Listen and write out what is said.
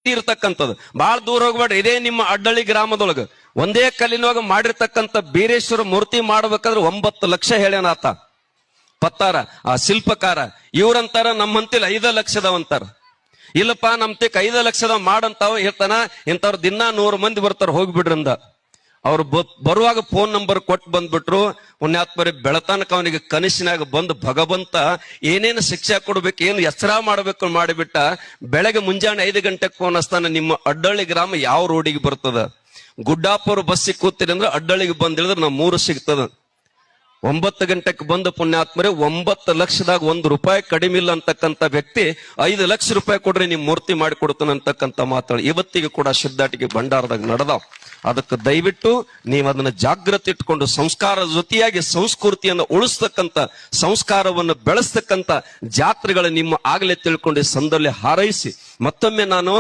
ಭಕ್ತಿ ಇರ್ತಕ್ಕಂಥದ್ದು. ಬಹಳ ದೂರ ಹೋಗ್ಬೇಡ್ರಿ, ಇದೇ ನಿಮ್ಮ ಅಡ್ಡಳ್ಳಿ ಗ್ರಾಮದೊಳಗ ಒಂದೇ ಕಲ್ಲಿನೊಳಗ ಮಾಡಿರ್ತಕ್ಕಂಥ ಬೀರೇಶ್ವರ ಮೂರ್ತಿ ಮಾಡ್ಬೇಕಾದ್ರೆ 9 ಲಕ್ಷ ಹೇಳ್ಯಾನ ಆತ ಪತ್ತಾರ ಆ ಶಿಲ್ಪಕಾರ. ಇವ್ರಂತಾರ ನಮ್ಮಂತಿಲ್ಲ 5 ಲಕ್ಷದವಂತಾರ. ಇಲ್ಲಪ್ಪ ನಮ್ ತೆಕ್ 5 ಲಕ್ಷದ ಮಾಡಂತಾವ ಹೇಳ್ತಾನ. ಇಂಥವ್ರು ದಿನ 100 ಮಂದಿ ಬರ್ತಾರ, ಹೋಗ್ಬಿಡ್ರಂದ. ಅವ್ರು ಬರುವಾಗ ಫೋನ್ ನಂಬರ್ ಕೊಟ್ಟು ಬಂದ್ಬಿಟ್ರು. ಪುಣ್ಯಾತ್ಮರಿ ಬೆಳತನಕ ಅವನಿಗೆ ಕನಸಿನಾಗ ಬಂದು ಭಗವಂತ ಏನೇನು ಶಿಕ್ಷೆ ಕೊಡ್ಬೇಕು, ಏನು ಎಚ್ಚರ ಮಾಡ್ಬೇಕು ಮಾಡಿಬಿಟ್ಟ. ಬೆಳಗ್ಗೆ ಮುಂಜಾನೆ 5 ಗಂಟೆಗೆ ಫೋನ್ ಹಚ್ತಾನ, ನಿಮ್ಮ ಅಡ್ಡಳ್ಳಿ ಗ್ರಾಮ ಯಾವ ರೋಡಿಗೆ ಬರ್ತದ? ಗುಡ್ಡಾಪುರ ಬಸ್ಸಿಗೆ ಕೂತೀರಿ ಅಂದ್ರೆ ಅಡ್ಡಳ್ಳಿಗೆ ಬಂದಿಳಿದ್ರೆ ನಾವು 3 ಸಿಗ್ತದ. 9 ಗಂಟೆಗೆ ಬಂದ ಪುಣ್ಯಾತ್ಮರೇ 9 ಲಕ್ಷದಾಗ 1 ರೂಪಾಯಿ ಕಡಿಮೆ ಇಲ್ಲ ಅಂತಕ್ಕಂಥ ವ್ಯಕ್ತಿ 5 ಲಕ್ಷ ರೂಪಾಯಿ ಕೊಡ್ರಿ ನಿಮ್ ಮೂರ್ತಿ ಮಾಡಿ ಕೊಡ್ತಾನೆ ಅಂತಕ್ಕಂಥ ಮಾತಾಡಿ ಇವತ್ತಿಗೆ ಕೂಡ ಶುದ್ಧಾಟಿಕೆ ಭಂಡಾರದಾಗ ನಡೆದಾವ್. ಅದಕ್ಕೆ ದಯವಿಟ್ಟು ನೀವು ಅದನ್ನ ಜಾಗೃತಿ ಇಟ್ಕೊಂಡು ಸಂಸ್ಕಾರ ಜೊತೆಯಾಗಿ ಸಂಸ್ಕೃತಿಯನ್ನು ಉಳಿಸ್ತಕ್ಕಂಥ, ಸಂಸ್ಕಾರವನ್ನು ಬೆಳೆಸ್ತಕ್ಕಂಥ ಜಾತ್ರೆಗಳು ನಿಮ್ಮ ಆಗಲೇ ತಿಳ್ಕೊಂಡು ಸಂದಲ್ಲಿ ಹಾರೈಸಿ ಮತ್ತೊಮ್ಮೆ ನಾನು